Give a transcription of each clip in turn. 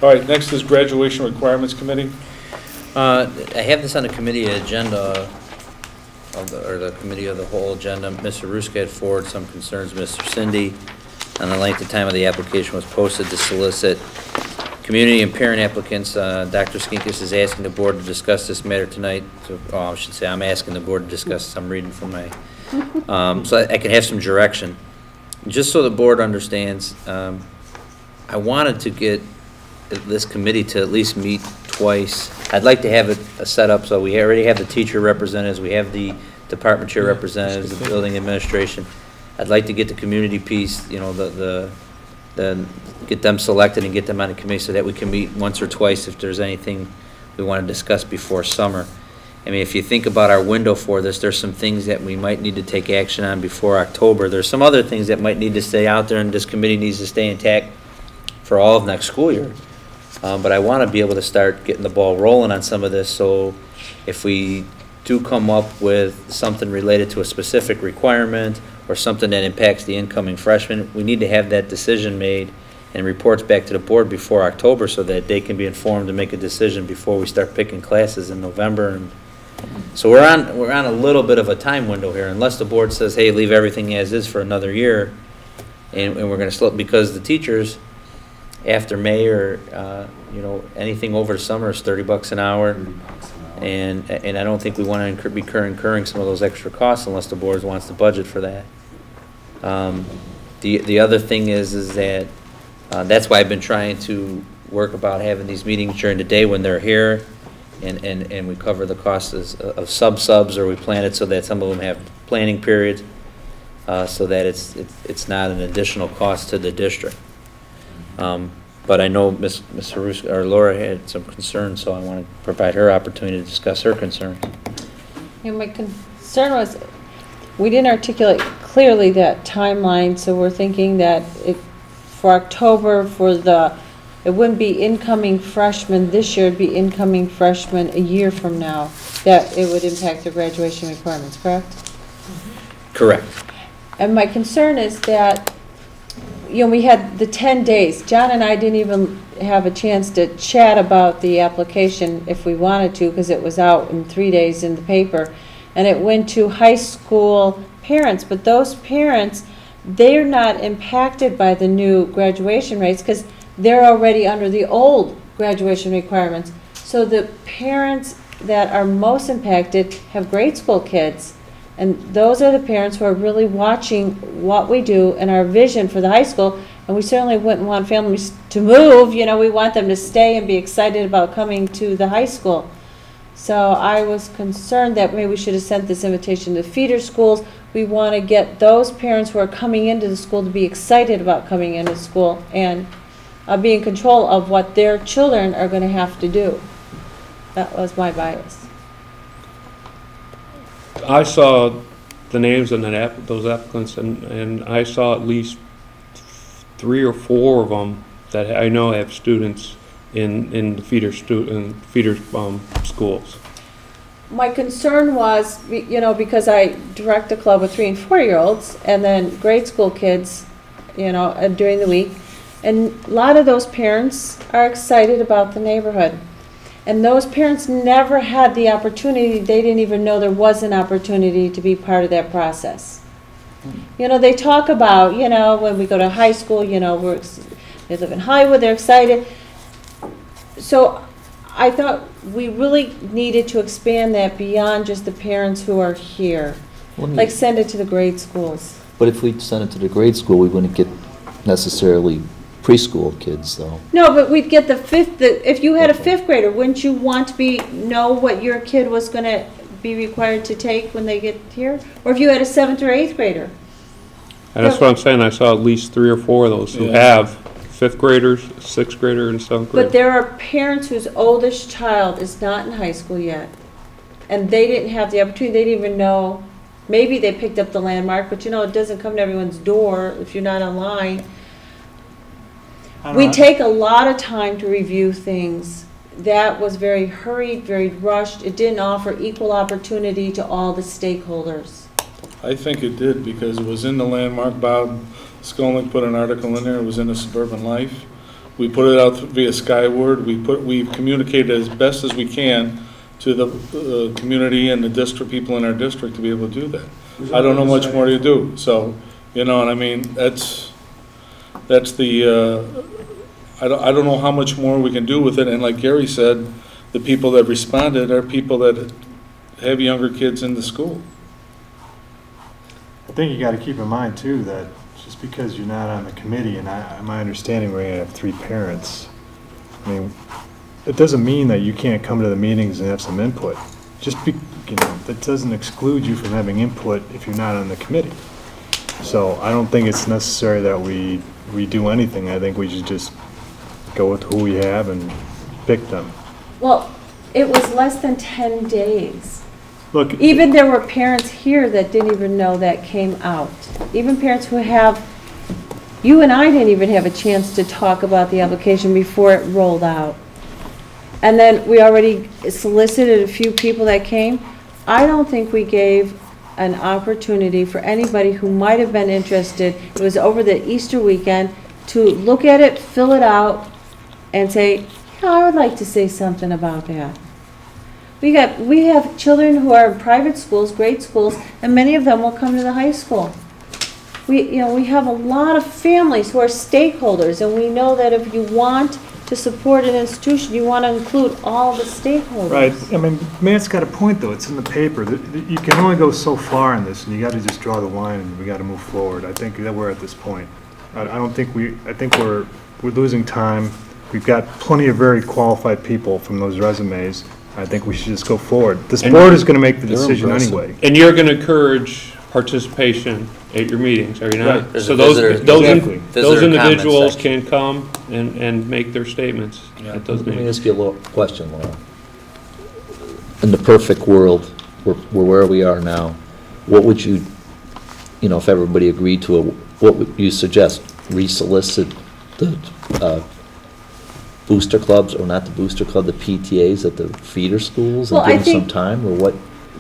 All right, next is Graduation Requirements Committee. I have this on the committee agenda, or the committee of the whole agenda. Mr. Ruska had forwarded some concerns, Mr. Cindy, on the length of time of the application was posted to solicit community and parent applicants. Dr. Skinkis is asking the board to discuss this matter tonight. So, I should say I'm asking the board to discuss. I'm reading from my, so I can have some direction. Just so the board understands, I wanted to get this committee to at least meet twice. I'd like to have it set up so we already have the teacher representatives, we have the department chair representatives, the building administration. I'd like to get the community piece, you know, get them selected and get them on the committee so that we can meet once or twice if there's anything we want to discuss before summer. I mean, if you think about our window for this, there's some things that we might need to take action on before October. There's some other things that might need to stay out there, and this committee needs to stay intact for all of next school year. But I want to be able to start getting the ball rolling on some of this, so if we do come up with something related to a specific requirement or something that impacts the incoming freshmen, we need to have that decision made and reports back to the board before October so that they can be informed and make a decision before we start picking classes in November. And so we're on a little bit of a time window here, unless the board says, hey, leave everything as is for another year, and we're going to slow, because the teachers after May or you know, anything over the summer is $30 an hour, and I don't think we want to be incurring some of those extra costs unless the board wants to budget for that. The other thing is that that's why I've been trying to work about having these meetings during the day when they're here, and we cover the costs of subs, or we plan it so that some of them have planning periods, so that it's not an additional cost to the district. But I know Ms. Haruska, or Laura had some concerns, so I want to provide her opportunity to discuss her concerns. Yeah, my concern was we didn't articulate clearly that timeline, so we're thinking that for October, it wouldn't be incoming freshmen this year, it'd be incoming freshmen a year from now, that it would impact their graduation requirements, correct? Correct. And my concern is that, you know, we had the 10 days. John and I didn't even have a chance to chat about the application if we wanted to, because it was out in 3 days in the paper. And it went to high school parents, but those parents, they're not impacted by the new graduation rates because they're already under the old graduation requirements. So the parents that are most impacted have grade school kids. And those are the parents who are really watching what we do and our vision for the high school. And we certainly wouldn't want families to move. You know, we want them to stay and be excited about coming to the high school. So I was concerned that maybe we should have sent this invitation to feeder schools. We want to get those parents who are coming into the school to be excited about coming into school and be in control of what their children are going to have to do. That was my bias. I saw the names of those applicants, and I saw at least 3 or 4 of them that I know have students in the feeder schools. My concern was, you know, because I direct a club with 3- and 4-year-olds, and then grade school kids, you know, during the week, and a lot of those parents are excited about the neighborhood. And those parents never had the opportunity, they didn't even know there was an opportunity to be part of that process. You know, they talk about, you know, when we go to high school, you know, they live in Hollywood, they're excited. So I thought we really needed to expand that beyond just the parents who are here. Like send it to the grade schools. But if we send it to the grade school, we wouldn't get necessarily preschool kids, though. No, but we'd get if you had a 5th grader, wouldn't you want to know what your kid was going to be required to take when they get here? Or if you had a 7th or 8th grader? And that's what I'm saying. I saw at least 3 or 4 of those who have 5th graders, 6th grader, and 7th grader. But there are parents whose oldest child is not in high school yet, and they didn't have the opportunity. They didn't even know. Maybe they picked up the landmark, but you know, it doesn't come to everyone's door if you're not online. We take a lot of time to review things. That was very hurried, very rushed. It didn't offer equal opportunity to all the stakeholders. I think it did, because it was in the landmark. Bob Skolnick put an article in there. It was in the Suburban Life. We put it out via Skyward. We've communicated as best as we can to the community and the district, people in our district to be able to do that. I don't know much more to do, so, you know, and I mean, that's the, I don't know how much more we can do with it, and like Gary said, the people that responded are people that have younger kids in the school. I think you got to keep in mind too that just because you're not on the committee, and my understanding we're going to have 3 parents, I mean, it doesn't mean that you can't come to the meetings and have some input. Just be, you know, that doesn't exclude you from having input if you're not on the committee. So I don't think it's necessary that we do anything. I think we should just go with who we have and pick them. Well, it was less than 10 days. Look, Even there were parents here that didn't even know that came out. Even parents who have, you and I didn't even have a chance to talk about the application before it rolled out. And then we already solicited a few people that came. I don't think we gave an opportunity for anybody who might have been interested, it was over the Easter weekend, to look at it, fill it out, and say, yeah, I would like to say something about that. We have children who are in private schools, grade schools, and many of them will come to the high school. We have a lot of families who are stakeholders, and we know that if you want to support an institution, you want to include all the stakeholders. right, I mean, Matt's got a point though, it's in the paper. You can only go so far in this, and you got to just draw the line, and we got to move forward. I think that we're at this point. I think we're losing time. We've got plenty of very qualified people from those resumes. I think we should just go forward. This board is going to make the decision anyway. And you're going to encourage participation at your meetings, are you not? Right. So There's a those individuals comment can come and make their statements at those Let me meetings. ask you a little question, Laura. In the perfect world, where we are now, what would you, if everybody agreed to it, what would you suggest? Resolicit the booster clubs, or not the booster club, the PTAs at the feeder schools, and Well, I give them some think- time, or what?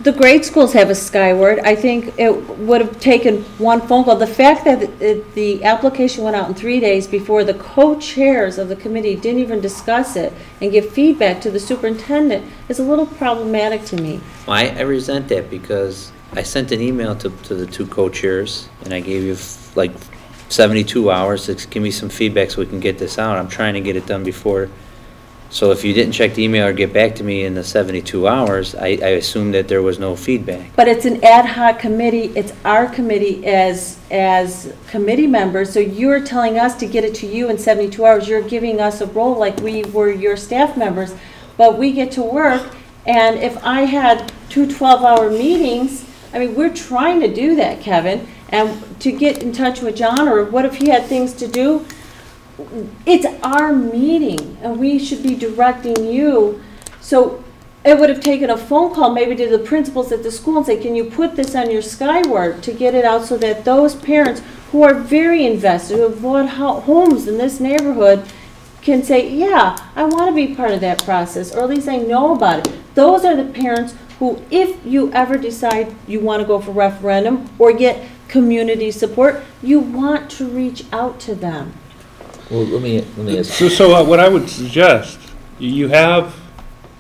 The grade schools have a Skyward. I think it would have taken one phone call. The fact that the application went out in 3 days before the co-chairs of the committee didn't even discuss it and give feedback to the superintendent is a little problematic to me. Well, I resent that because I sent an email to the 2 co-chairs, and I gave you like 72 hours to give me some feedback so we can get this out. I'm trying to get it done before. So if you didn't check the email or get back to me in the 72 hours, I assumed that there was no feedback. But it's an ad hoc committee. It's our committee as committee members. So you're telling us to get it to you in 72 hours. You're giving us a role like we were your staff members. But we get to work, and if I had 2 12-hour meetings, I mean, we're trying to do that, Kevin, and to get in touch with John, or what if he had things to do? It's our meeting, and we should be directing you. So it would have taken a phone call maybe to the principals at the school and say, can you put this on your Skyward to get it out so that those parents who are very invested, who have bought homes in this neighborhood, can say, yeah, I want to be part of that process, or at least I know about it. Those are the parents who, if you ever decide you want to go for referendum or get community support, you want to reach out to them. Well, let me ask. So what I would suggest, you have,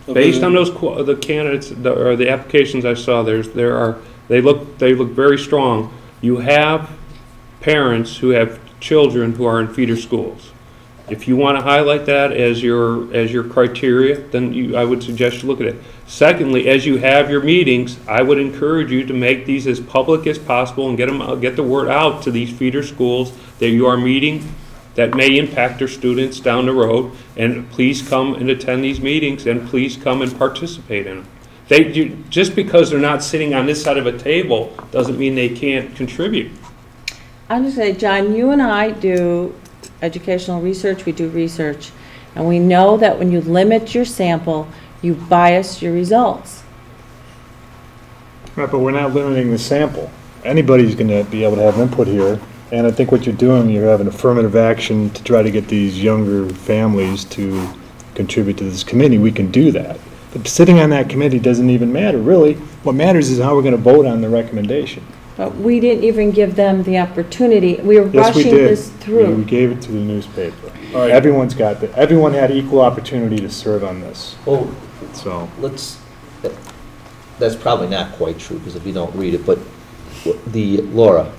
based on the candidates, or the applications I saw, they look very strong. You have parents who have children who are in feeder schools. If you want to highlight that as your criteria, then I would suggest you look at it. Secondly, as you have your meetings, I would encourage you to make these as public as possible and get the word out to these feeder schools that you are meeting that may impact their students down the road, and please come and attend these meetings, and please come and participate in them. Just because they're not sitting on this side of a table doesn't mean they can't contribute. I'm just saying, John, you and I do educational research, we do research, and we know that when you limit your sample, you bias your results. Right, but we're not limiting the sample. Anybody's going to be able to have input here, and I think what you're doing, you're having affirmative action to try to get these younger families to contribute to this committee. We can do that. But sitting on that committee doesn't even matter, really. What matters is how we're going to vote on the recommendation. But we didn't even give them the opportunity. We were Yes, we rushing did. this We through. gave it to the newspaper. All right. Everyone's got that. Everyone had equal opportunity to serve on this, Well, so. that's probably not quite true, because if you don't read it, but Laura,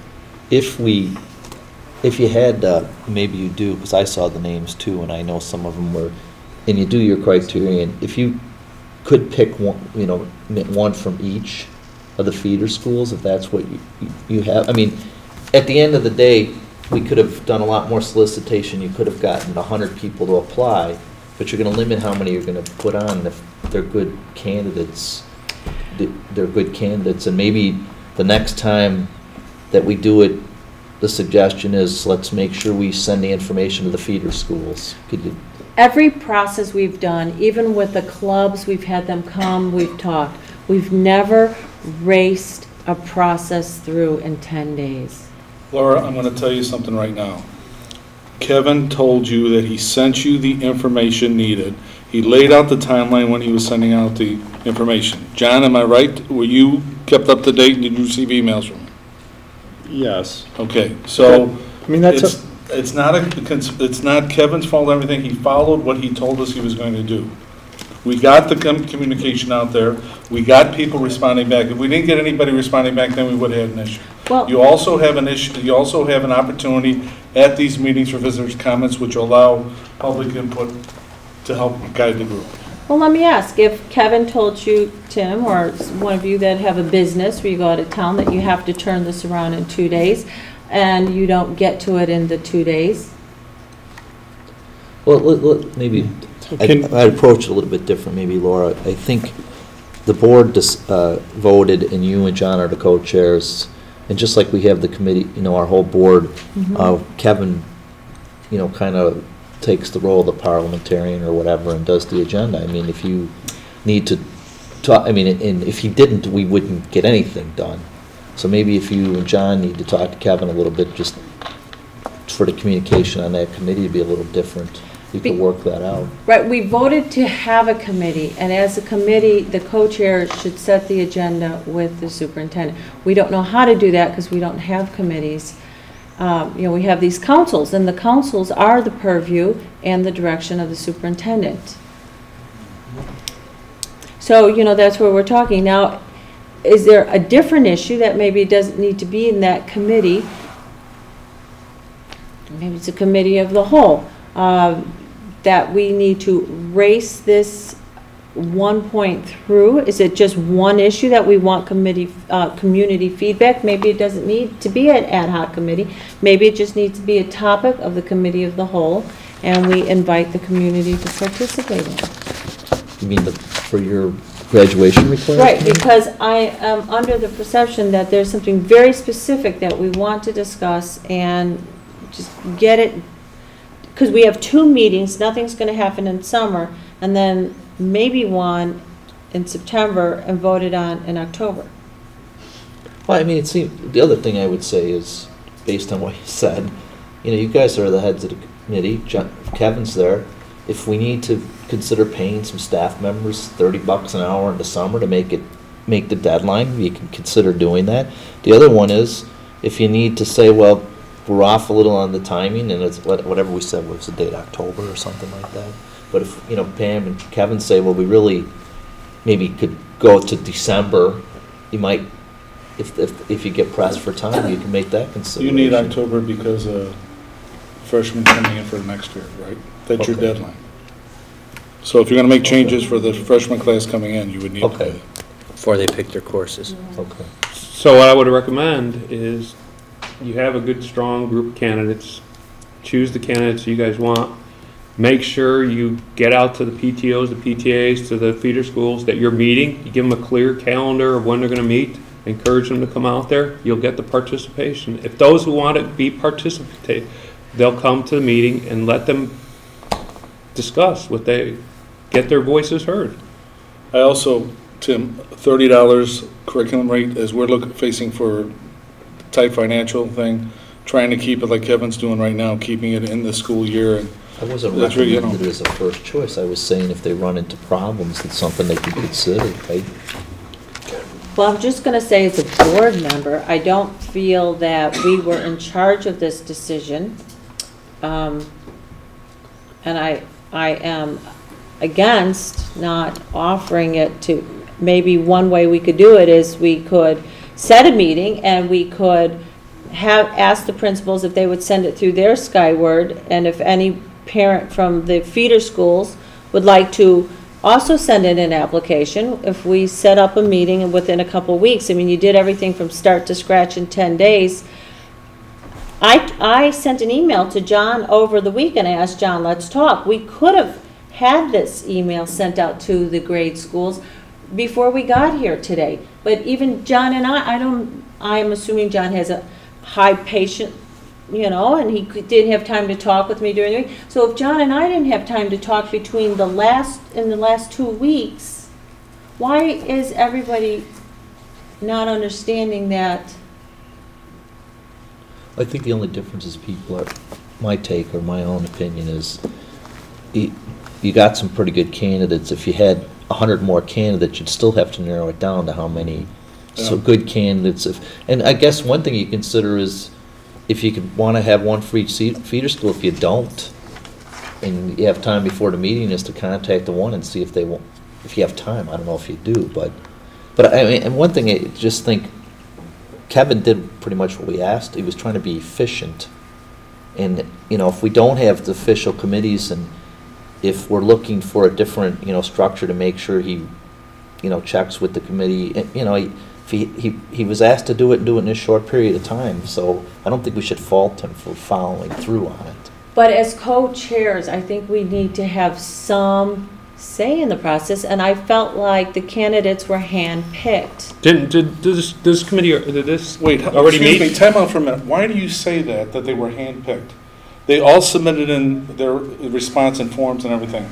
if you had, maybe you do, because I saw the names too, and I know some of them were, and you do your criterion, if you could pick one, one from each of the feeder schools, if that's what you have, I mean, at the end of the day, we could have done a lot more solicitation, you could have gotten 100 people to apply, but you're gonna limit how many you're gonna put on. If they're good candidates, and maybe the next time that we do it, the suggestion is, let's make sure we send the information to the feeder schools. Could you? Every process we've done, even with the clubs, we've had them come, we've talked. We've never raced a process through in 10 days. Laura, I'm going to tell you something right now. Kevin told you that he sent you the information needed. He laid out the timeline when he was sending out the information. John, am I right? Were you kept up to date and did you receive emails from him? Yes. Okay, so I mean, that's it's not Kevin's fault or everything. He followed what he told us he was going to do. We got the communication out there. We got people responding back. If we didn't get anybody responding back, then we would have had an issue. Well, You also have an issue, you also have an opportunity at these meetings for visitors' comments, which allow public input to help guide the group. well, let me ask, if Kevin told you, Tim, or one of you that have a business where you go out of town, that you have to turn this around in 2 days, and you don't get to it in the 2 days? Well, maybe I'd approach it a little bit different, maybe, Laura. I think the board voted, and you and John are the co-chairs, and just like we have the committee, our whole board, Kevin, kind of takes the role of the parliamentarian or whatever and does the agenda. I mean, if you need to talk, and if he didn't, we wouldn't get anything done. So maybe if you and John need to talk to Kevin a little bit, just for the communication on that committee to be a little different. You could work that out. Right, we voted to have a committee, and as a committee, the co-chair should set the agenda with the superintendent. We don't know how to do that because we don't have committees. We have these councils, and the councils are the purview and the direction of the superintendent. So, that's where we're talking. Now, is there a different issue that maybe doesn't need to be in that committee? Maybe it's a committee of the whole. That we need to race this one point through? Is it just one issue that we want community feedback? Maybe it doesn't need to be an ad hoc committee. Maybe it just needs to be a topic of the committee of the whole, and we invite the community to participate in it. You mean for your graduation requirement? Right, because I am under the perception that there's something very specific that we want to discuss and just get it, because we have 2 meetings, nothing's going to happen in summer, and then maybe one in September and voted on in October. Well, the other thing I would say is, based on what you said, you guys are the heads of the committee, Kevin's there. If we need to consider paying some staff members $30 an hour in the summer to make the deadline, you can consider doing that. The other one is, if you need to say, well, we're off a little on the timing, and it's whatever we said was the date, October or something like that. But if, Pam and Kevin say, well, we really maybe could go to December, you might, if you get pressed for time, you can make that consideration. You need October because freshmen coming in for next year, right? That's your deadline. So if you're going to make changes for the freshman class coming in, you would need to do that. Before they pick their courses. Okay. So what I would recommend is you have a good, strong group of candidates. Choose the candidates you guys want. Make sure you get out to the PTOs, the PTAs, to the feeder schools that you're meeting. You give them a clear calendar of when they're going to meet. Encourage them to come out there. You'll get the participation. If those who want to participate, they'll come to the meeting and let them discuss get their voices heard. I also, Tim, $30 curriculum rate, as we're facing for tight financial thing, trying to keep it like Kevin's doing right now, keeping it in the school year. And I wasn't that's really, recommending it as a first choice. I was saying if they run into problems, it's something they could consider, right? Well, I'm just going to say as a board member, I don't feel that we were in charge of this decision. And I am against not offering it to, maybe one way we could do it is we could set a meeting and we could ask the principals if they would send it through their Skyward, and if any parent from the feeder schools would like to also send in an application, if we set up a meeting and within a couple weeks, I mean, you did everything from start to scratch in 10 days. I sent an email to John over the weekend. I asked John, let's talk. We could have had this email sent out to the grade schools before we got here today. But even John and I'm assuming John has a high patient, you know, and he didn't have time to talk with me during the week. So if John and I didn't have time to talk between the last 2 weeks, why is everybody not understanding that? I think the only difference is people are, my take or my own opinion is, you got some pretty good candidates. If you had 100 more candidates, you'd still have to narrow it down to how many. So good candidates. And I guess one thing you consider is if you could want to have one for each feeder school. If you don't, and you have time before the meeting, is to contact the one and see if they want. If you have time, I don't know if you do, but I mean, and one thing I just think Kevin did pretty much what we asked. He was trying to be efficient, and you know, if we don't have the official committees, and if we're looking for a different, you know, structure to make sure he, you know, checks with the committee, and, you know, he was asked to do it in this short period of time, so I don't think we should fault him for following through on it. But as co-chairs, I think we need to have some say in the process, and I felt like the candidates were hand-picked. Did this committee, did this Wait, already excuse meet? me, time out for a minute. Why do you say that they were handpicked? They all submitted in their response and forms and everything.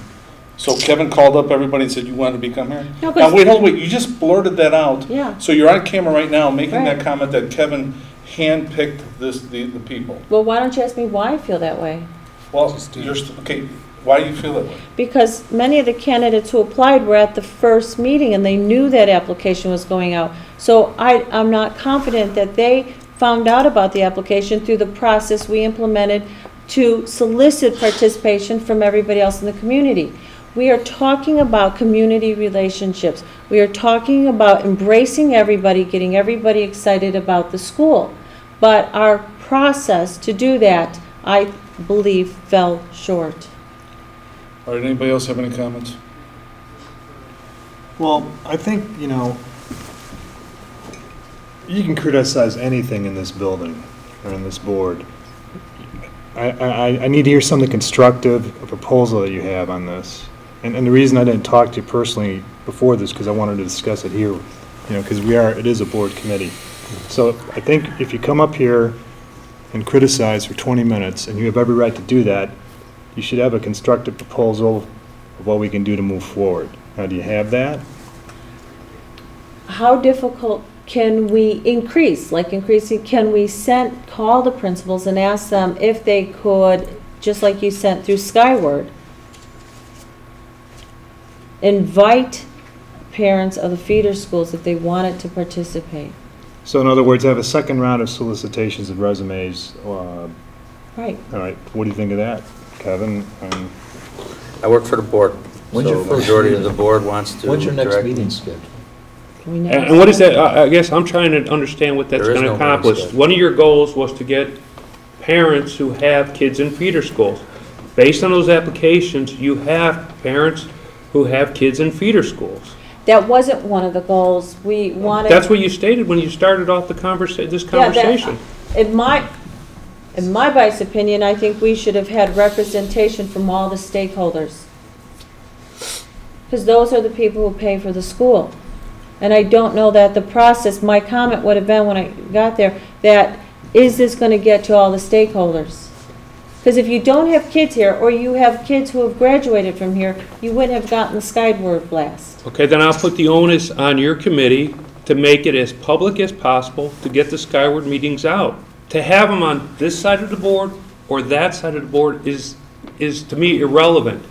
So Kevin called up everybody and said, you want to become here? No, Now, wait, you just blurted that out. Yeah. So you're on camera right now making Right. that comment that Kevin handpicked the people. Well, why don't you ask me why I feel that way? Well, okay, why do you feel that way? Because many of the candidates who applied were at the first meeting and they knew that application was going out. So I'm not confident that they found out about the application through the process we implemented to solicit participation from everybody else in the community. We are talking about community relationships. We are talking about embracing everybody, getting everybody excited about the school. But our process to do that, I believe, fell short. All right, anybody else have any comments? Well, I think, you know, you can criticize anything in this building or in this board. I need to hear something constructive, a proposal that you have on this. And the reason I didn't talk to you personally before this, because I wanted to discuss it here, you know, because it is a board committee. So I think if you come up here and criticize for 20 minutes, and you have every right to do that, you should have a constructive proposal of what we can do to move forward. Now, do you have that? How difficult can we increase? Can we call the principals and ask them if they could, just like you sent through Skyward, invite parents of the feeder schools if they wanted to participate? So in other words, have a second round of solicitations of resumes. Right. All right, what do you think of that, Kevin? I work for the board. When's So your the first majority of meeting? the board wants to. When's your next direct- meeting scheduled? Can we never- And what is that? I guess I'm trying to understand what that's There is going to no meeting accomplish. schedule. One of your goals was to get parents who have kids in feeder schools. Based on those applications, you have parents who have kids in feeder schools. That wasn't one of the goals. We wanted. That's what you stated when you started off this conversation. In my biased opinion, I think we should have had representation from all the stakeholders. Because those are the people who pay for the school. And I don't know that the process, my comment would have been when I got there, that is this going to get to all the stakeholders? Because if you don't have kids here, or you have kids who have graduated from here, you wouldn't have gotten the Skyward blast. Okay, then I'll put the onus on your committee to make it as public as possible to get the Skyward meetings out. To have them on this side of the board or that side of the board is to me irrelevant.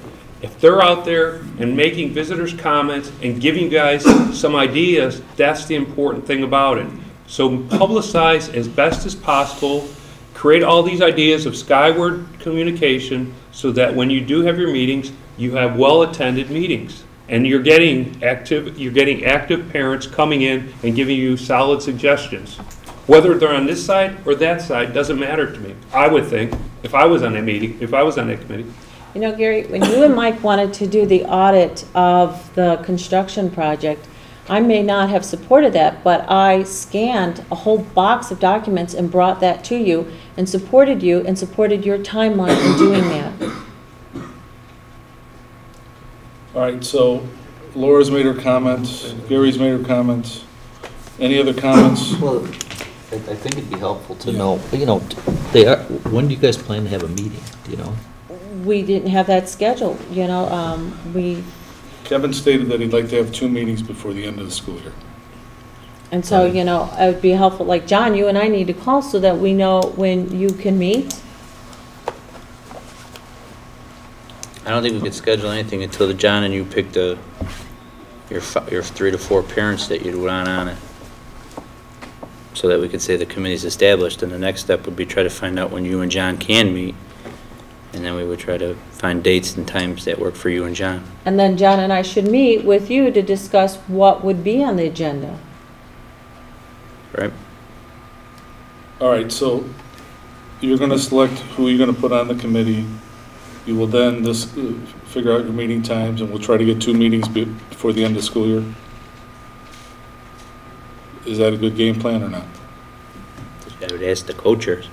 If they're out there and making visitors' comments and giving you guys some ideas, that's the important thing about it. So publicize as best as possible, create all these ideas of skyward communication so that when you do have your meetings, you have well-attended meetings. And you're getting active parents coming in and giving you solid suggestions. Whether they're on this side or that side doesn't matter to me. I would think, if I was on that meeting, if I was on that committee. You know, Gary, when you and Mike wanted to do the audit of the construction project, I may not have supported that, but I scanned a whole box of documents and brought that to you and supported your timeline in doing that. All right, so Laura's made her comments, Gary's made her comments. Any other comments? Well, I think it'd be helpful to know, you know, they are, when do you guys plan to have a meeting, do you know? We didn't have that scheduled, you know, Kevin stated that he'd like to have 2 meetings before the end of the school year. and so, you know, it would be helpful, like, John, you and I need to call so that we know when you can meet. I don't think we could schedule anything until John and you pick your 3 to 4 parents that you'd want on it, so that we could say the committee's established. And the next step would be try to find out when you and John can meet, and then we would try to find dates and times that work for you and John. And then John and I should meet with you to discuss what would be on the agenda. Right? All right, so you're going to select who you're going to put on the committee. You will then figure out your meeting times, and we'll try to get 2 meetings before the end of the school year. Is that a good game plan or not? I would ask the co-chairs.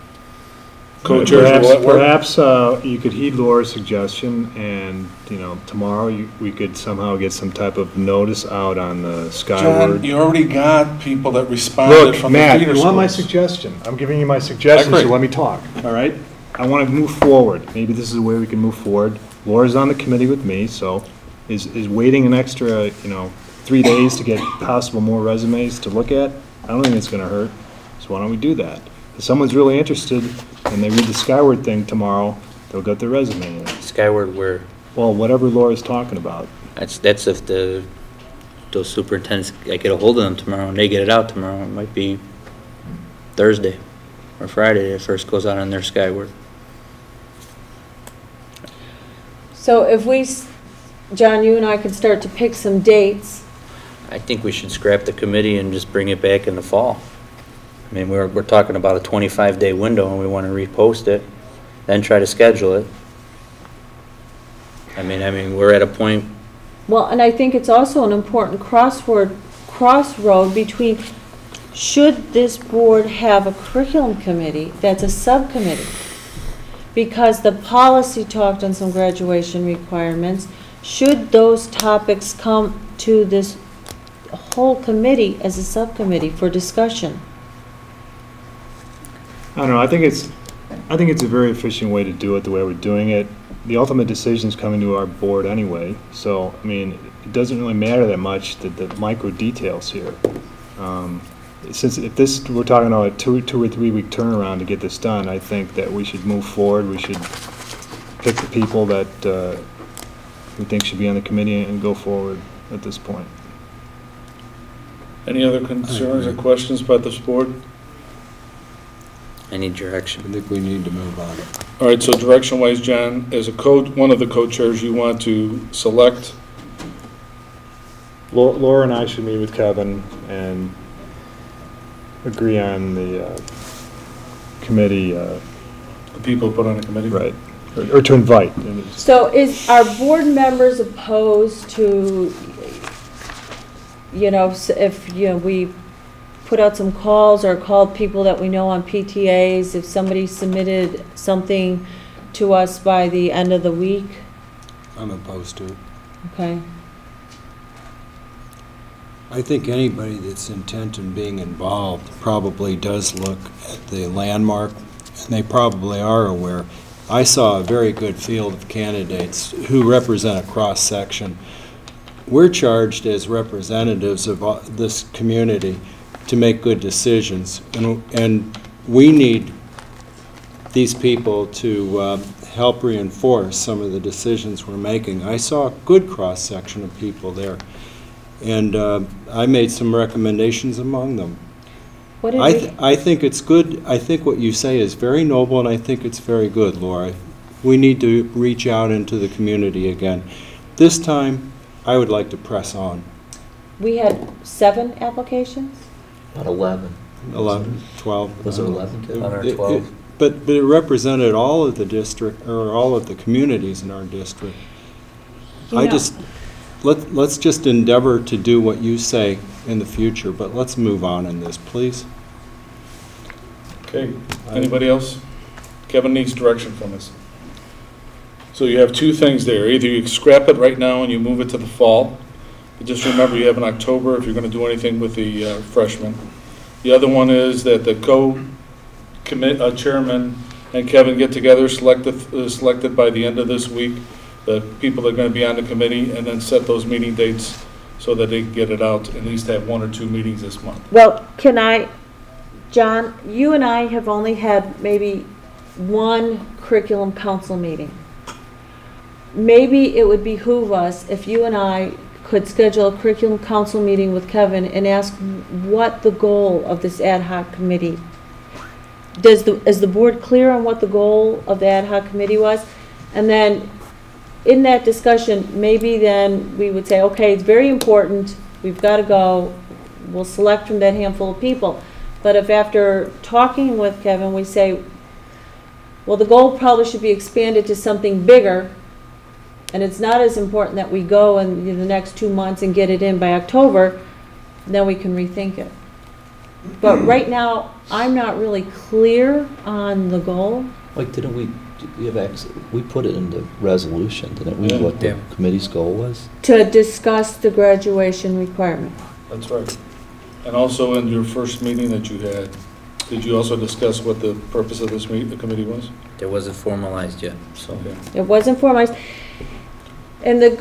Co-chairs will work? Perhaps you could heed Laura's suggestion, and, you know, tomorrow we could somehow get some type of notice out on the Skyward. John, you already got people that responded Look, from Matt, the feeder you want my schools. suggestion? I'm giving you my suggestion, I agree. so let me talk, all right? I want to move forward. Maybe this is the way we can move forward. Laura's on the committee with me, so is waiting an extra, you know, 3 days to get possible more resumes to look at? I don't think it's going to hurt, so why don't we do that? If someone's really interested and they read the Skyward thing tomorrow, they'll get their resume in. Skyward, where Well, whatever Laura's talking about. that's if those superintendents, I get a hold of them tomorrow and they get it out tomorrow. It might be Thursday or Friday it first goes out on their Skyward. So if John, you and I could start to pick some dates. I think we should scrap the committee and just bring it back in the fall. I mean, we're talking about a 25-day window and we want to repost it, then try to schedule it. I mean, we're at a point. Well, and I think it's also an important crossroad between, should this board have a curriculum committee that's a subcommittee? Because the policy talked on some graduation requirements. Should those topics come to this whole committee as a subcommittee for discussion? I don't know, I think it's a very efficient way to do it, the way we're doing it. The ultimate decision's coming to our board anyway, so, I mean, it doesn't really matter that much, the micro details here. Since if we're talking about a 2 or 3 week turnaround to get this done, I think that we should move forward. We should pick the people that we think should be on the committee and go forward at this point. Any other concerns or questions about this board? I need I direction. think we need to move on it. All right, so direction-wise, John, as one of the co-chairs, you want to select? Laura and I should meet with Kevin and agree on the committee, The people put on the committee? right, or to invite. So are board members opposed to, you know, if, you know, we put out some calls or called people that we know on PTAs, if somebody submitted something to us by the end of the week? I'm opposed to it. Okay. I think anybody that's intent in being involved probably does look at the landmark, and they probably are aware. I saw a very good field of candidates who represent a cross-section. We're charged as representatives of this community to make good decisions, and we need these people to help reinforce some of the decisions we're making. I saw a good cross-section of people there, and I made some recommendations among them. What did we, I think it's good. I think what you say is very noble, and I think it's very good, Laura. We need to reach out into the community again. This time, I would like to press on. we had 7 applications? About 11. 11, 12. Was it 11? 11 or 12. But it represented all of the district, or all of the communities in our district. You I know- just, let's just endeavor to do what you say in the future, but let's move on in this, please. Okay, anybody else? Kevin needs direction from us. So you have 2 things there. Either you scrap it right now and you move it to the fall. But just remember, you have in October if you're going to do anything with the freshmen. The other one is that the chairman and Kevin get together, selected by the end of this week, the people that are going to be on the committee, and then set those meeting dates so that they can get it out, at least have 1 or 2 meetings this month. Well, can I, John, you and I have only had maybe 1 curriculum council meeting. Maybe it would behoove us if you and I could schedule a curriculum council meeting with Kevin and ask what the goal of this ad hoc committee. Is the board clear on what the goal of the ad hoc committee was? And then in that discussion, maybe then we would say, okay, it's very important, we've got to go, we'll select from that handful of people. But if after talking with Kevin, we say, well, the goal probably should be expanded to something bigger, and it's not as important that we go in the next 2 months and get it in by October, then we can rethink it. But right now, I'm not really clear on the goal. Like, didn't we, you have access, we put it in the resolution, didn't we, Yeah. what the Yeah. committee's goal was? To discuss the graduation requirement. That's right. And also in your first meeting that you had, did you also discuss what the purpose of this meeting, the committee was? It wasn't formalized yet, so. Okay. It wasn't formalized. And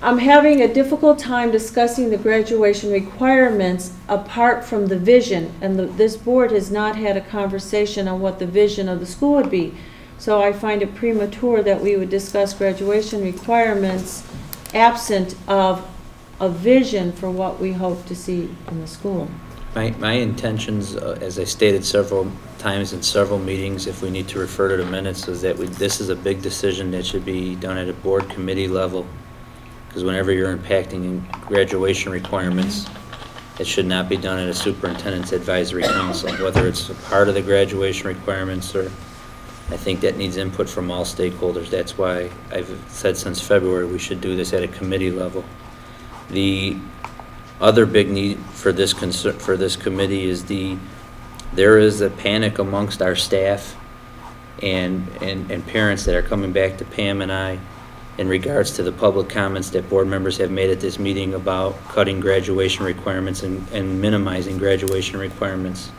I'm having a difficult time discussing the graduation requirements apart from the vision. And this board has not had a conversation on what the vision of the school would be. So I find it premature that we would discuss graduation requirements absent of a vision for what we hope to see in the school. My intentions, as I stated several times in several meetings, if we need to refer to the minutes, is that this is a big decision that should be done at a board committee level. Because whenever you're impacting graduation requirements, it should not be done at a superintendent's advisory council, whether it's a part of the graduation requirements or I think that needs input from all stakeholders. That's why I've said since February we should do this at a committee level. The other big need for this committee is there is a panic amongst our staff and parents that are coming back to Pam and I in regards to the public comments that board members have made at this meeting about cutting graduation requirements and minimizing graduation requirements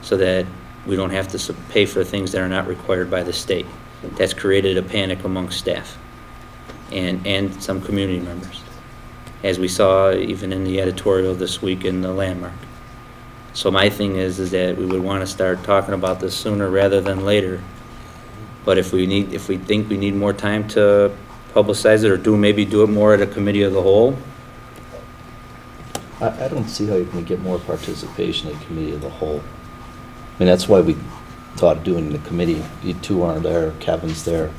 so that we don't have to pay for things that are not required by the state. That's created a panic amongst staff and some community members, as we saw even in the editorial this week in the Landmark. So my thing is that we would want to start talking about this sooner rather than later. But if we think we need more time to publicize it, or maybe do it more at a committee of the whole. I don't see how you can get more participation in the committee of the whole. I mean, that's why we thought of doing the committee. You 2 aren't there, Kevin's there.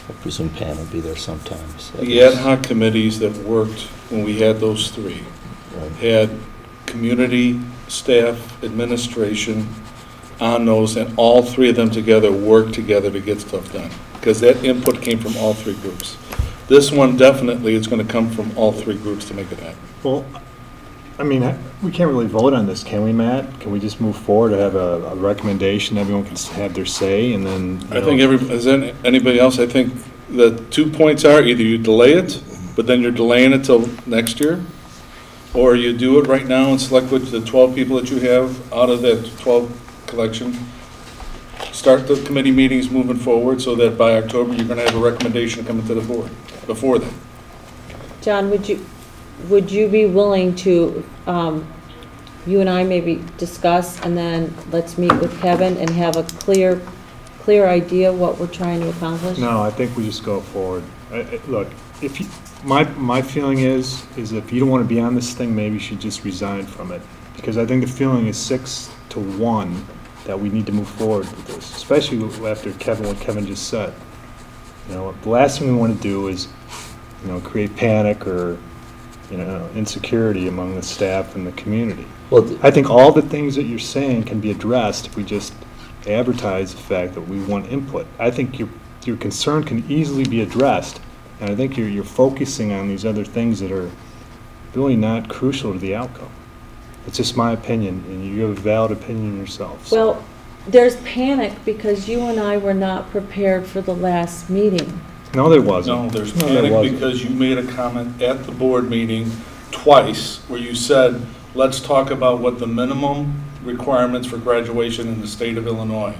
I presume Pam will be there sometimes. The ad hoc committees that worked when we had those 3 Right. had community, staff, administration on those, and all 3 of them together worked together to get stuff done, because that input came from all 3 groups. This one definitely is going to come from all 3 groups to make it happen. Well, I mean, we can't really vote on this, can we, Matt? Can we just move forward to have a recommendation, everyone can have their say, and then... I think anybody else, I think the 2 points are either you delay it, but then you're delaying it till next year, or you do it right now and select which the 12 people that you have out of that 12 collection. Start the committee meetings moving forward so that by October you're going to have a recommendation coming to the board before then. John, would you be willing to, you and I maybe discuss, and then let's meet with Kevin and have a clear clear idea what we're trying to accomplish? No, I think we just go forward. Look, if you, my feeling is if you don't want to be on this thing, maybe you should just resign from it. Because I think the feeling is 6-1 that we need to move forward with this, especially after what Kevin just said. You know, the last thing we want to do is, you know, create panic or, you know, insecurity among the staff and the community. Well, I think all the things that you're saying can be addressed if we just advertise the fact that we want input. I think your concern can easily be addressed, and I think you're focusing on these other things that are really not crucial to the outcome. It's just my opinion, and you have a valid opinion yourself. So. Well, there's panic because you and I were not prepared for the last meeting. No, there wasn't. No, there's there panic wasn't. because you made a comment at the board meeting twice where you said, let's talk about what the minimum requirements for graduation in the state of Illinois.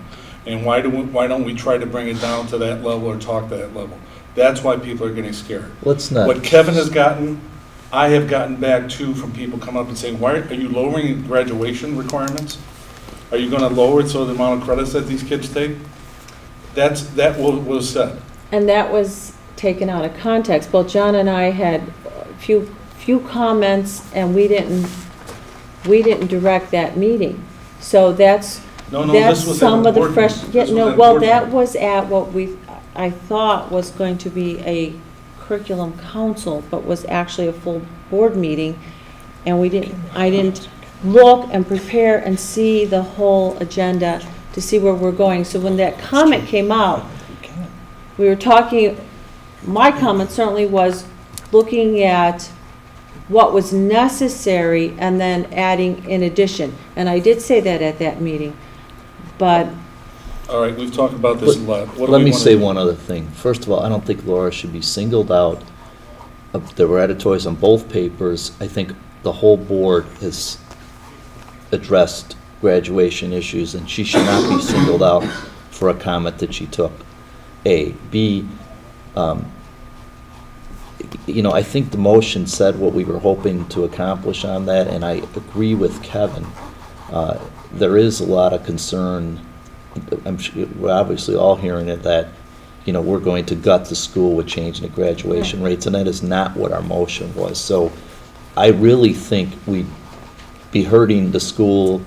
And why don't we try to bring it down to that level or talk to that level? That's why people are getting scared. let's not. What Kevin has gotten, I have gotten back too from people coming up and saying, why are you lowering graduation requirements? Are you going to lower it so the amount of credits that these kids take? That was said. And that was taken out of context. Both John and I had a few comments, and we didn't direct that meeting. So that's This was some at of the board fresh. meeting. Yeah, This was no, at well, board that meeting. was at what I thought was going to be a curriculum council, but was actually a full board meeting, and I didn't look and prepare and see the whole agenda to see where we're going. So when that comment came out, we were talking, my comment certainly was looking at what was necessary and then adding in addition. And I did say that at that meeting, but. All right, we've talked about this a lot. What do Let we me wanna say do? one other thing. First of all, I don't think Laura should be singled out. There were editorials on both papers. I think the whole board has addressed graduation issues, and she should not be singled out for a comment that she took. A. B, you know, I think the motion said what we were hoping to accomplish on that, and I agree with Kevin. There is a lot of concern. I'm sure we're obviously all hearing it, that, you know, we're going to gut the school with changing the graduation rates, and that is not what our motion was. So I really think we'd be hurting the school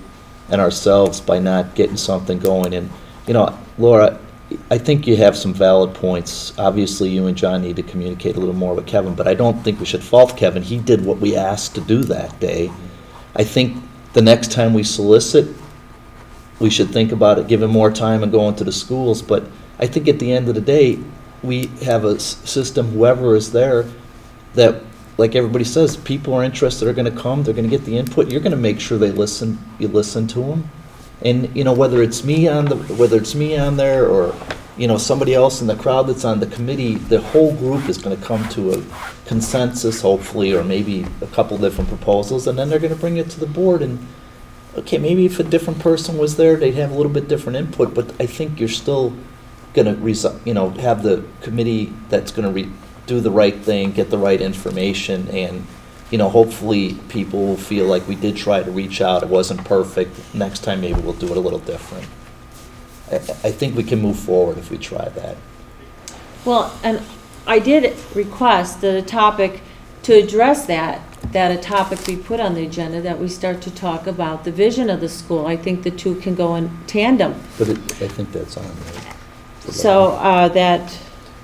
and ourselves by not getting something going. And, you know, Laura, I think you have some valid points. Obviously, you and John need to communicate a little more with Kevin, but I don't think we should fault Kevin. He did what we asked to do that day. I think the next time we solicit, we should think about it, giving more time and going to the schools. But I think at the end of the day, we have a system, whoever is there, that, like everybody says, people are interested, are going to come, they're going to get the input. You're going to make sure they listen. You listen to them. And, you know, whether it's me on there, or, you know, somebody else in the crowd that's on the committee, the whole group is going to come to a consensus, hopefully, or maybe a couple different proposals, and then they're going to bring it to the board. And, okay, maybe if a different person was there, they'd have a little bit different input, but I think you're still going to, you know, have the committee that's going to do the right thing, get the right information, and, you know, hopefully people will feel like we did try to reach out. It wasn't perfect. Next time maybe we'll do it a little different. I think we can move forward if we try that. Well, and I did request that a topic to address that a topic be put on the agenda, that we start to talk about the vision of the school. I think the two can go in tandem. But I think that's on there. So that,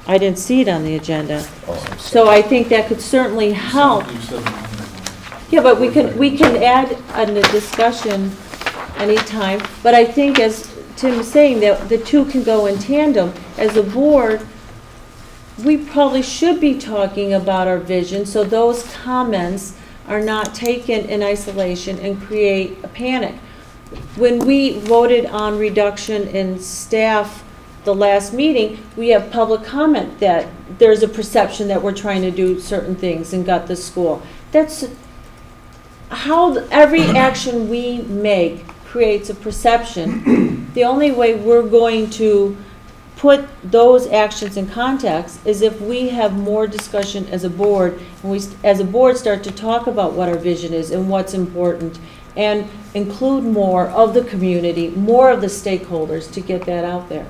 I didn't see it on the agenda. Oh, I'm sorry. So I think that could certainly help. You said- Yeah, but we can add in the discussion anytime. But I think, as Tim is saying, that the two can go in tandem. As a board, we probably should be talking about our vision, so those comments are not taken in isolation and create a panic. When we voted on reduction in staff the last meeting, we have public comment that there's a perception that we're trying to do certain things and gut the school. That's how every action we make creates a perception. The only way we're going to put those actions in context is if we have more discussion as a board, and we as a board start to talk about what our vision is and what's important, and include more of the community, more of the stakeholders to get that out there.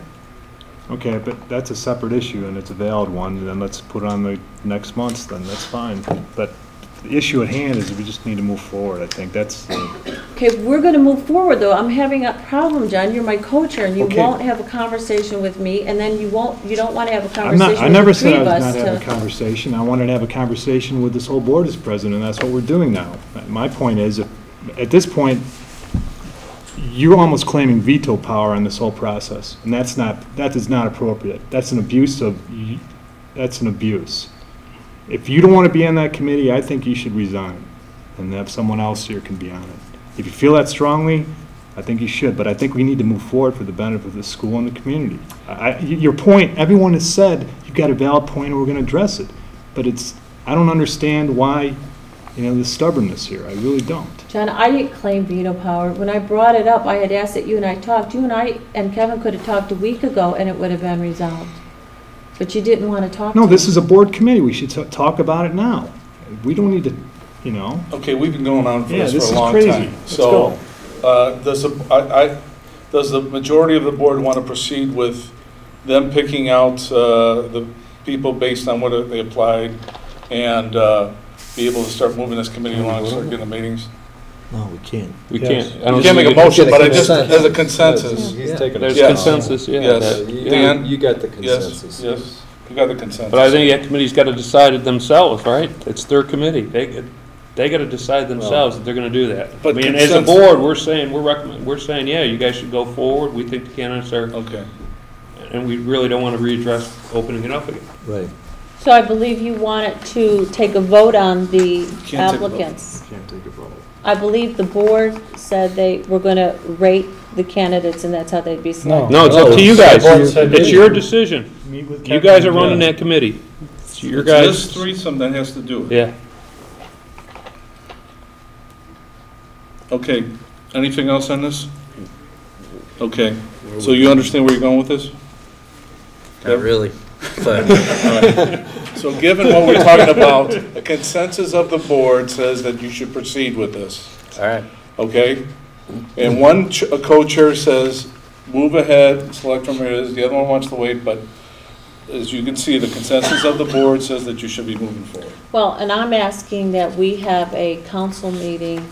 Okay, but that's a separate issue, and it's a valid one, then let's put it on the next month, then, that's fine. But the issue at hand is we just need to move forward, I think, that's, Okay, we're gonna move forward, though. I'm having a problem, John. You're my co-chair, and you Okay. won't have a conversation with me, and then you don't wanna have a I'm not, conversation I with never the three said I of was us not having a to. conversation, I wanted to have a conversation with this whole board as president, and that's what we're doing now. My point is, at this point, you're almost claiming veto power on this whole process, and that is not appropriate. That's an abuse. If you don't want to be on that committee, I think you should resign, and have someone else here can be on it. If you feel that strongly, I think you should, but I think we need to move forward for the benefit of the school and the community. Your point, everyone has said, you've got a valid point, and we're going to address it, but I don't understand why, the stubbornness here, I really don't. John, I didn't claim veto power. When I brought it up, I had asked that you and I talked. You and I and Kevin could have talked a week ago, and it would have been resolved. But you didn't want to talk to No, me. this is a board committee, we should talk about it now. We don't need to, Okay, we've been going on for Yeah, this this for a is long crazy. time. Let's So, does the majority of the board want to proceed with them picking out the people based on what they applied and be able to start moving this committee along, start getting the meetings? No, we can't. We Yes. can't. I You don't can't think make a we motion, Get a but I just, consensus. as a consensus. He's Yeah. taking a There's Yes. consensus, yeah. Yes. that- yeah. Dan? You got the Yes, consensus. yes, you got the consensus. But I think that committee's got to decide it themselves, right? It's their committee. They got to decide themselves that they're going to do that. I But mean, as a consensus- board, we're saying, yeah, you guys should go forward. We think the candidates are, Okay. and we really don't want to readdress opening it up again. Right. So I believe you wanted to take a vote on the Can't take a vote. applicants. Can't take a vote. I believe the board said they were going to rate the candidates, and that's how they'd be selected. No, it's up to you guys. Board said It's your decision. Meet with You Kevin guys are and running Jen. that committee. It's your It's this guys. threesome that has to do it. Yeah. Okay, anything else on this? Okay, so you understand where you're going with this? Not really, but So given what we're talking about, the consensus of the board says that you should proceed with this, all right. okay? And one a co-chair says, move ahead, select from here, the other one wants to wait, but as you can see, the consensus of the board says that you should be moving forward. Well, and I'm asking that we have a council meeting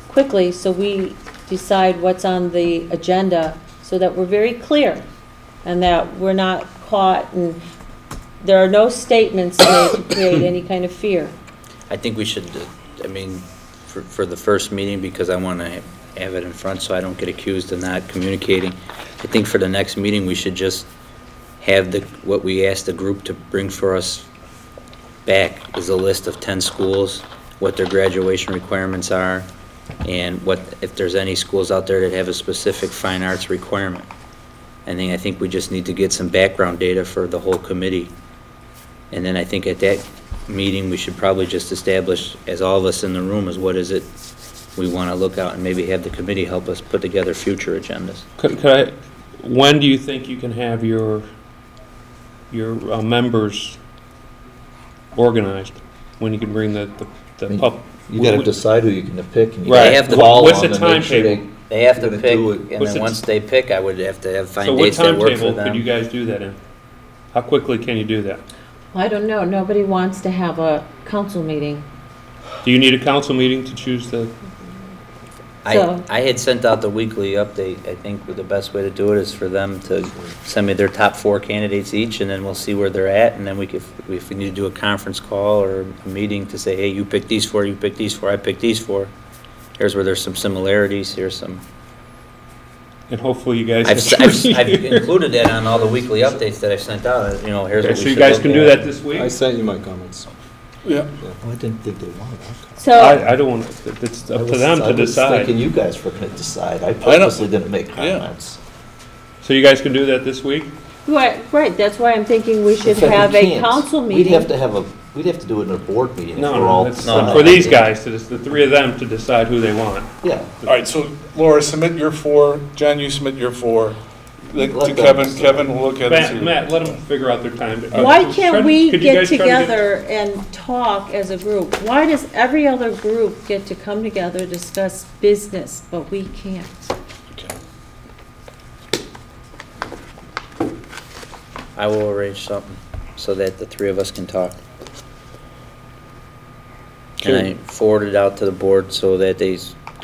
quickly so we decide what's on the agenda so that we're very clear and that we're not caught and there are no statements made to create any kind of fear. I think we should, I mean, for the first meeting, because I want to have it in front so I don't get accused of not communicating. I think for the next meeting, we should just have what we asked the group to bring for us back is a list of 10 schools, what their graduation requirements are, and if there's any schools out there that have a specific fine arts requirement. And then I think we just need to get some background data for the whole committee. And then I think at that meeting, we should probably just establish, as all of us in the room, is what is it we want to look out and maybe have the committee help us put together future agendas. When do you think you can have your members organized? When you can bring the pup? You gotta decide who you're gonna pick. And you Right. gotta They have to- call what's them the and make sure timetable? They have to Gonna pick, do it. and What's then the once they pick, I would have to find So what dates that work for timetable could you them. guys do that in? How quickly can you do that? I don't know, nobody wants to have a council meeting. Do you need a council meeting to choose the? So- I had sent out the weekly update. I think the best way to do it is for them to send me their top 4 candidates each, and then we'll see where they're at, and then if we need to do a conference call or a meeting to say, hey, you pick these 4, you pick these 4, I pick these 4. Here's where there's some similarities, here's some. And hopefully you guys. I've included that on all the weekly updates that I've sent out, here's what Okay, we so you should guys look can do at. that this week? I sent you my comments. Yeah. Oh, I didn't think they wanted that. So, I don't want, it's up to them to I was thinking decide. you guys were gonna decide. I purposely didn't make Yeah. comments. So you guys can do that this week? right, that's why I'm thinking we should In fact, have we a can't. council We'd meeting. have to do it in a board meeting. if No, we're all- no, it's No, no. for these guys, the 3 of them to decide who they want. Yeah. All right, so Laura, submit your 4, Jen, you submit your 4, Let to them Kevin, decide. Kevin will look at it. Matt, let them figure out their time. Why can't we Could you get guys try to together and talk as a group? Why does every other group get to come together, discuss business, but we can't? I will arrange something so that the three of us can talk. And I forwarded it out to the board so that they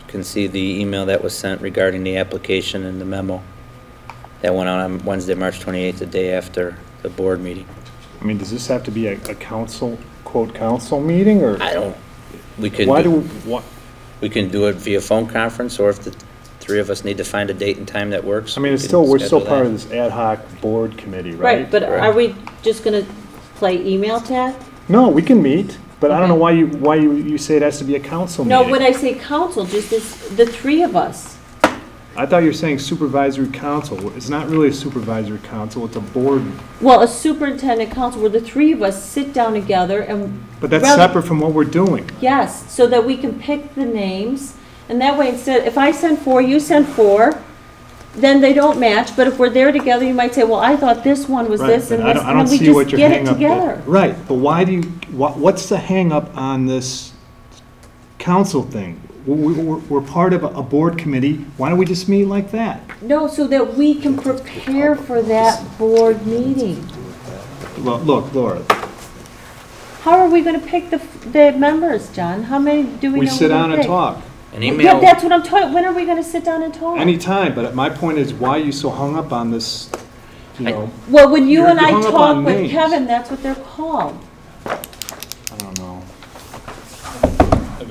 can see the email that was sent regarding the application and the memo that went out on Wednesday, March 28th, the day after the board meeting. I mean, does this have to be a council, quote, council meeting, or? I don't, we could, Why we can do it via phone conference, or if the three of us need to find a date and time that works. I mean, we it's can still, we're still schedule part that. of this ad hoc board committee, right? Right, but are we just gonna play email tag? No, we can meet, but I don't know Okay. why you say it has to be a council No, meeting. when I say council, just this, the three of us. I thought you were saying supervisory council. It's not really a supervisory council, it's a board. Well, a superintendent council where the three of us sit down together and. But that's rather- separate from what we're doing. Yes, so that we can pick the names, and that way instead, if I send 4, you send 4, then they don't match, but if we're there together, you might say, well, I thought this one was Right, this but and I this, don't and then we see what just your get it hang up is. together. Right, but why do you, what's the hang up on this council thing? We're part of a board committee, why don't we just meet like that? No, so that we can prepare for that board meeting. Well, look, Laura, How are we gonna pick the members, John? How many do we know? we we're sit gonna down and pick? talk, An Yeah, email, that's what I'm talking, when are we gonna sit down and talk? anytime, but my point is, why are you so hung up on this, you know? Well, when you You're and I hung up talk on with names. Kevin, that's what they're called. I don't know.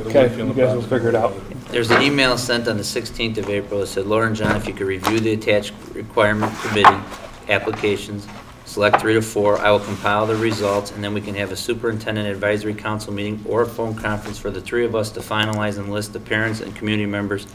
Okay, you guys will figure it out. there's an email sent on the 16th of April that said, Laura and John, if you could review the attached requirement committee applications, select 3 to 4, I will compile the results, and then we can have a superintendent advisory council meeting or a phone conference for the 3 of us to finalize and list the parents and community members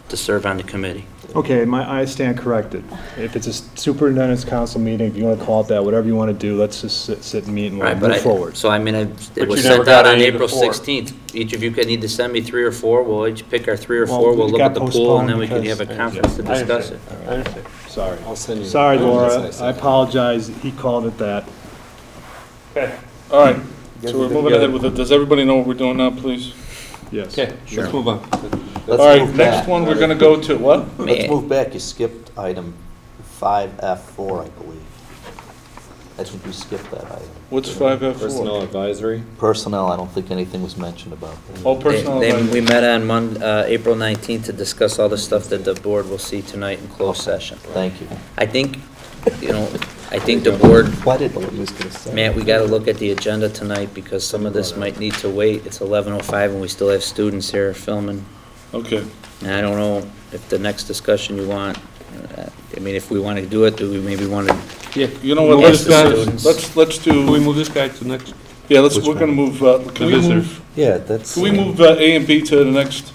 to serve on the committee. Okay, I stand corrected. If it's a superintendent's council meeting, if you want to call it that, whatever you want to do, let's just sit and meet and we'll Right, but move forward. So I mean, it But was you never sent out got on any of the April 4. 16th. Each of you could need to send me 3 or 4. We'll each pick our 3 or Well, 4. We'll it look got at the pool, and then we postponed can have a because- conference to I discuss it. understand. I understand. Sorry. I'll send you. Sorry, Laura, That's what I said. apologize, he called it that. Okay, All right, so we're moving ahead with it. Does everybody know what we're doing now, please? Yes. okay, let's move on. Let's All right, move next back. one, we're gonna go to, what? May- Let's move back. You skipped item 5F4, I believe. That's what you skipped that item. What's 5F4? Personnel advisory. Personnel, I don't think anything was mentioned about that. Oh, personnel We advisory. met on April 19th to discuss all the stuff that the board will see tonight in closed session. Thank you. I think, you know, I think the board, Why did I was gonna say? Matt, we gotta look at the agenda tonight because some of this might need to wait. It's 11:05 and we still have students here filming. Okay, And I don't know if the next discussion you want, I mean, if we want to do it, do we maybe want to, Yeah, you know what, Move let's, this guy. let's can we do, move this guy to the next? yeah, Which we're gonna one? move, can we visitors. move, Yeah, that's. can we move A and B to the next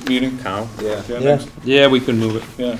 meeting? Kyle? Yeah. Yeah, Yeah. next- Yeah, we can move it. Yeah.